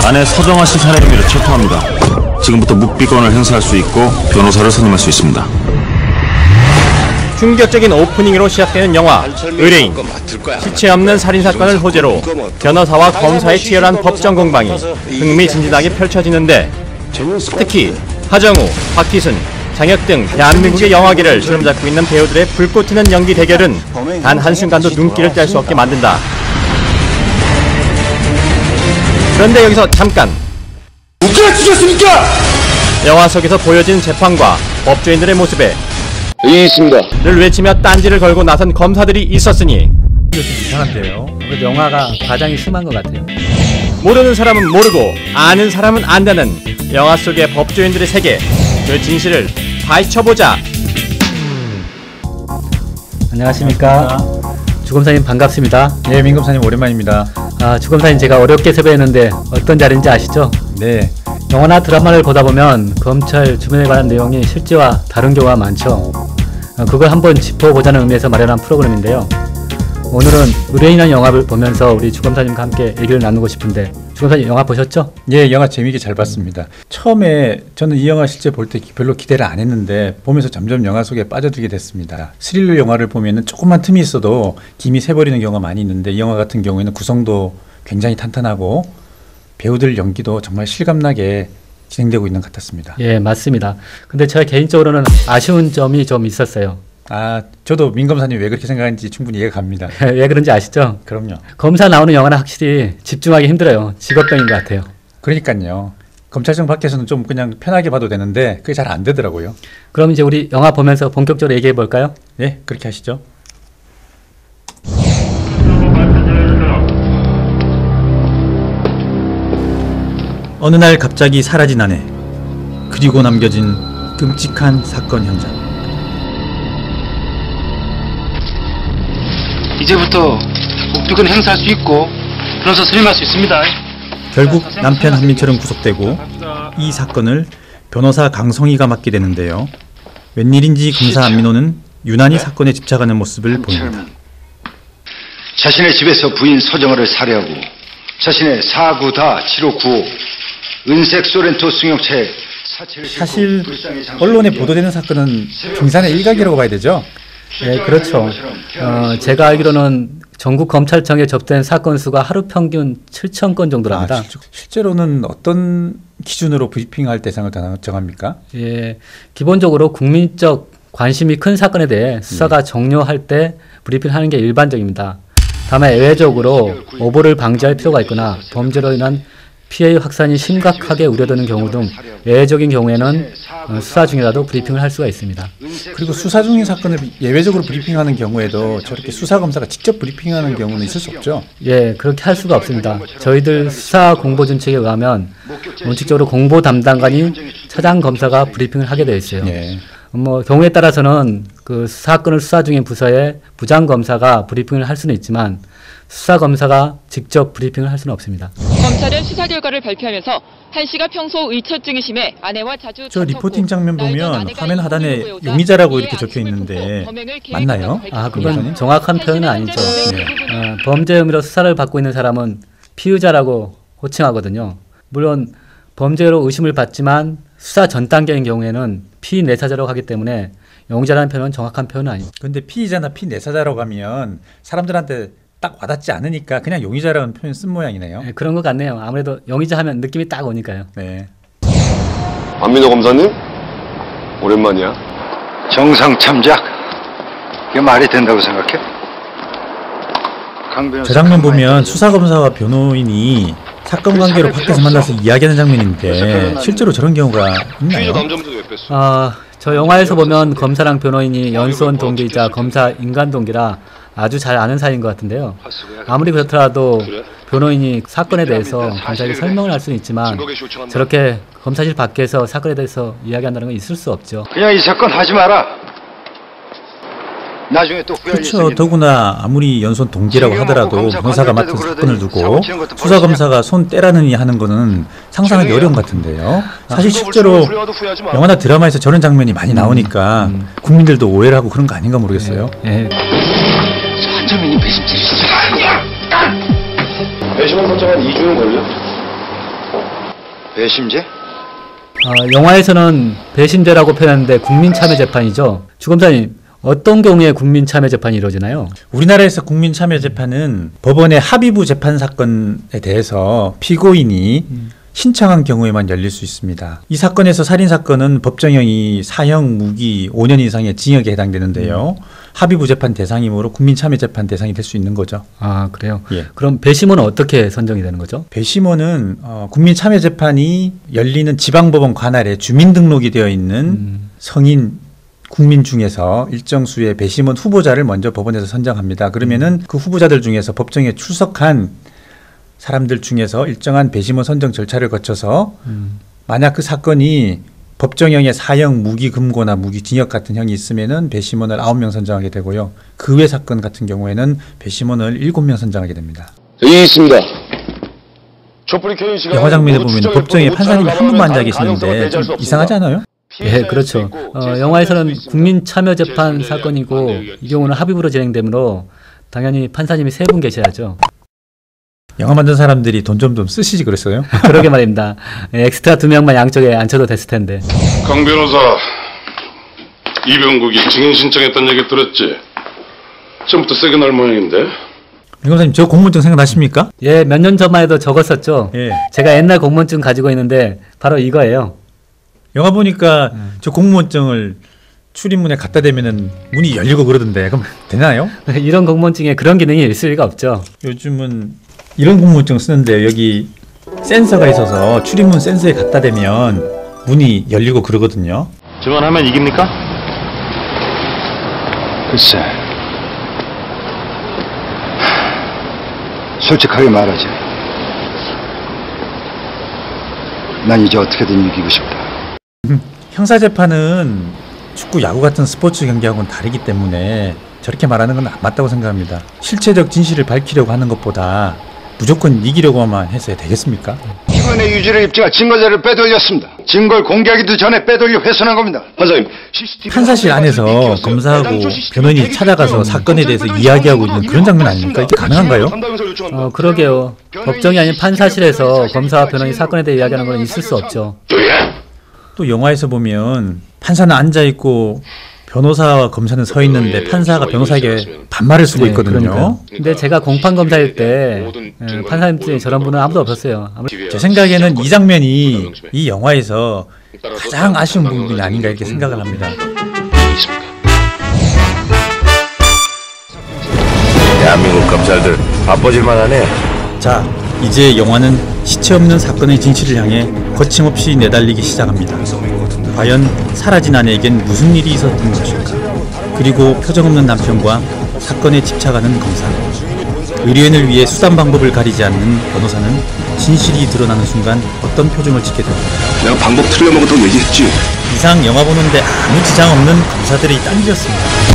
아내 서정아 씨 살해 혐의로 체포합니다. 지금부터 묵비권을 행사할 수 있고 변호사를 선임할 수 있습니다. 충격적인 오프닝으로 시작되는 영화 의뢰인. 실체 없는 살인사건을 호재로 변호사와 검사의 치열한 법정 공방이 흥미진진하게 펼쳐지는데, 특히 하정우, 박희순, 장혁 등 대한민국의 영화계를 주름잡고 있는 배우들의 불꽃 튀는 연기 대결은 단 한순간도 눈길을 뗄 수 없게 만든다. 그런데 여기서 잠깐! 누가 죽였습니까? 영화 속에서 보여진 재판과 법조인들의 모습에 여기 있습니다. 를 외치며 딴지를 걸고 나선 검사들이 있었으니 이거 좀 이상한데요. 영화가 과장이 심한 것 같아요. 모르는 사람은 모르고 아는 사람은 안다는 영화 속의 법조인들의 세계, 그 진실을 파헤쳐보자. 안녕하십니까. 주검사님 반갑습니다. 네, 민검사님 오랜만입니다. 주검사님 제가 어렵게 섭외했는데 어떤 자리인지 아시죠? 네. 영화나 드라마를 보다 보면 검찰 주변에 관한 내용이 실제와 다른 경우가 많죠. 그걸 한번 짚어보자는 의미에서 마련한 프로그램인데요. 오늘은 의뢰인이라는 영화를 보면서 우리 주검사님과 함께 얘기를 나누고 싶은데, 주검사님 영화 보셨죠? 예, 영화 재미있게 잘 봤습니다. 처음에 저는 이 영화 실제 볼 때 별로 기대를 안 했는데 보면서 점점 영화 속에 빠져들게 됐습니다. 스릴러 영화를 보면은 조금만 틈이 있어도 김이 새버리는 경우가 많이 있는데, 이 영화 같은 경우에는 구성도 굉장히 탄탄하고 배우들 연기도 정말 실감나게 진행되고 있는 것 같았습니다. 예, 맞습니다. 근데 제가 개인적으로는 아쉬운 점이 좀 있었어요. 저도 민검사님 왜 그렇게 생각하는지 충분히 이해가 갑니다. 왜 그런지 아시죠? 그럼요. 검사 나오는 영화는 확실히 집중하기 힘들어요. 직업병인 것 같아요. 그러니까요. 검찰청 밖에서는 좀 그냥 편하게 봐도 되는데 그게 잘 안 되더라고요. 그럼 이제 우리 영화 보면서 본격적으로 얘기해 볼까요? 예, 그렇게 하시죠. 어느 날 갑자기 사라진 아내, 그리고 남겨진 끔찍한 사건 현장. 이제부터 묵비권 행사할 수 있고 변호사 선임할 수 있습니다. 결국 남편 한민철은 구속되고 이 사건을 변호사 강성희가 맡게 되는데요. 웬일인지 검사 안민호는 유난히 사건에 집착하는 모습을 보입니다. 자신의 집에서 부인 서정아를 살해하고 자신의 494-7595 은색 소렌토 승용차에 사실 언론에 보도되는 사건은 빙산의 일각이라고 봐야 되죠? 네, 그렇죠. 제가 알기로는 전국 검찰청에 접수된 사건 수가 하루 평균 7,000건 정도랍니다. 실제로는 어떤 기준으로 브리핑할 대상을 정합니까? 예, 기본적으로 국민적 관심이 큰 사건에 대해 수사가 종료할 때 브리핑하는 게 일반적입니다. 다만 예외적으로 오보를 방지할 필요가 있거나 범죄로 인한 피해의 확산이 심각하게 우려되는 경우 등 예외적인 경우에는 수사 중이라도 브리핑을 할 수가 있습니다. 그리고 수사 중인 사건을 예외적으로 브리핑하는 경우에도 저렇게 수사검사가 직접 브리핑하는 경우는 있을 수 없죠? 예, 그렇게 할 수가 없습니다. 저희들 수사 공보 준칙에 의하면 원칙적으로 공보 담당관이 차장 검사가 브리핑을 하게 되어 있어요. 예. 경우에 따라서는 그 사건을 수사 중인 부서의 부장 검사가 브리핑을 할 수는 있지만 수사 검사가 직접 브리핑을 할 수는 없습니다. 검찰은 수사 결과를 발표하면서 한 씨가 평소 의처증이 심해 아내와 자주 저 리포팅 장면 보면 화면 하단에 용의자라고 이렇게 적혀 있는데 맞나요? 그건 정확한 표현은 아니죠. 네. 범죄 혐의로 수사를 받고 있는 사람은 피의자라고 호칭하거든요. 물론 범죄로 의심을 받지만 수사 전 단계인 경우에는 피내사자라고 하기 때문에 용의자라는 표현은 정확한 표현은 아니죠. 근데 피의자나 피내사자라고 하면 사람들한테 딱 와닿지 않으니까 그냥 용의자라는 표현 쓴 모양이네요. 네, 그런 것 같네요. 아무래도 용의자 하면 느낌이 딱 오니까요. 네. 안민호 검사님? 오랜만이야. 정상 참작? 이게 말이 된다고 생각해? 저 장면 보면 수사검사와 변호인이 사건 관계로 밖에서 만나서 이야기하는 장면인데 실제로 저런 경우가 있나요? 저 영화에서 보면 검사랑 변호인이 연수원 동기이자 검사 인간 동기라 아주 잘 아는 사이인 것 같은데요. 아무리 그렇더라도 변호인이 사건에 대해서 검사에게 설명을 할 수는 있지만 저렇게 검사실 밖에서 사건에 대해서 이야기한다는 건 있을 수 없죠. 그냥 이 사건 하지 마라. 나중에 또 후회할 그렇죠. 더구나 아무리 연수원 동기라고 하더라도 변호사가 맡은 사건을 두고 수사검사가 손 떼라느니 하는 거는 상상하기 어려운 것 같은데요. 사실 실제로 영화나 드라마에서 저런 장면이 많이 나오니까 국민들도 오해를 하고 그런 거 아닌가 모르겠어요. 네. 한정민이 배심질이시죠. 배심원 설정 한 2주는 걸려? 배심제? 영화에서는 배심제라고 표현하는데 국민참여재판이죠. 주 검사님, 어떤 경우에 국민참여재판이 이루어지나요? 우리나라에서 국민참여재판은 법원의 합의부 재판 사건에 대해서 피고인이 신청한 경우에만 열릴 수 있습니다. 이 사건에서 살인사건은 법정형이 사형, 무기, 5년 이상의 징역에 해당되는데요. 합의부 재판 대상이므로 국민참여재판 대상이 될 수 있는 거죠. 아, 그래요? 예. 그럼 배심원은 어떻게 선정이 되는 거죠? 배심원은 국민참여재판이 열리는 지방법원 관할에 주민등록이 되어 있는 성인 국민 중에서 일정 수의 배심원 후보자를 먼저 법원에서 선정합니다. 그러면은 그 후보자들 중에서 법정에 출석한 사람들 중에서 일정한 배심원 선정 절차를 거쳐서 만약 그 사건이 법정형의 사형, 무기 금고나 무기 징역 같은 형이 있으면은 배심원을 9명 선정하게 되고요. 그 외 사건 같은 경우에는 배심원을 7명 선정하게 됩니다. 여기 있습니다. 영화 장면에 보면 법정에 판사님이 한 분만 앉아 계시는데 좀 이상하지 않아요? 예, 그렇죠. 영화에서는 국민참여재판 사건이고 이 경우는 합의부로 진행되므로 당연히 판사님이 3분 계셔야죠. 영화 만든 사람들이 돈 좀 쓰시지 그랬어요? 그러게 말입니다. 엑스트라 2명만 양쪽에 앉혀도 됐을 텐데. 강 변호사, 이병국이 증인 신청했다는 얘기 들었지? 처음부터 세게 날 모양인데? 변호사님, 저 공무원증 생각나십니까? 예, 몇 년 전만 해도 적었었죠. 예. 제가 옛날 공무원증 가지고 있는데 바로 이거예요. 영화 보니까 저 공무원증을 출입문에 갖다 대면은 문이 열리고 그러던데 그럼 되나요? 이런 공무원증에 그런 기능이 있을 리가 없죠. 요즘은 이런 공무원증 쓰는데 여기 센서가 있어서 출입문 센서에 갖다 대면 문이 열리고 그러거든요. 증언하면 이깁니까? 글쎄. 솔직하게 말하지. 난 이제 어떻게든 이기고 싶다. 형사재판은 축구, 야구 같은 스포츠 경기하고는 다르기 때문에 저렇게 말하는 건 안 맞다고 생각합니다. 실체적 진실을 밝히려고 하는 것보다 무조건 이기려고만 해서 되겠습니까? 피고인의 유죄를 입증할 증거자를 빼돌렸습니다. 증거를 공개하기도 전에 빼돌려 훼손한 겁니다. 판사님, 판사실 안에서 검사하고 변호인이 찾아가서 사건에 대해서 이야기하고 있는 그런 장면 아닙니까? 이게 가능한가요? 그러게요. 법정이 아닌 판사실에서 검사와 변호인이 사건에 대해 이야기하는 건 있을 수 없죠. 또 영화에서 보면 판사는 앉아있고 변호사와 검사는 서 있는데 판사가 변호사에게 반말을 쓰고 있거든요. 근데 제가 공판검사일 때 판사님 중에 저런 분은 아무도 없었어요. 제 생각에는 이 장면이 이 영화에서 가장 아쉬운 부분이 아닌가 이렇게 생각을 합니다. 대한민국 검찰들 바빠질만 하네. 자, 이제 영화는 시체 없는 사건의 진실을 향해 거침없이 내달리기 시작합니다. 과연 사라진 아내에겐 무슨 일이 있었던 것일까? 그리고 표정 없는 남편과 사건에 집착하는 검사, 의뢰인을 위해 수단 방법을 가리지 않는 변호사는 진실이 드러나는 순간 어떤 표정을 짓게 됩니다. 내가 방법 틀려먹었다고 얘기했지. 이상 영화 보는데 아무 지장 없는 검사들의 딴지였습니다.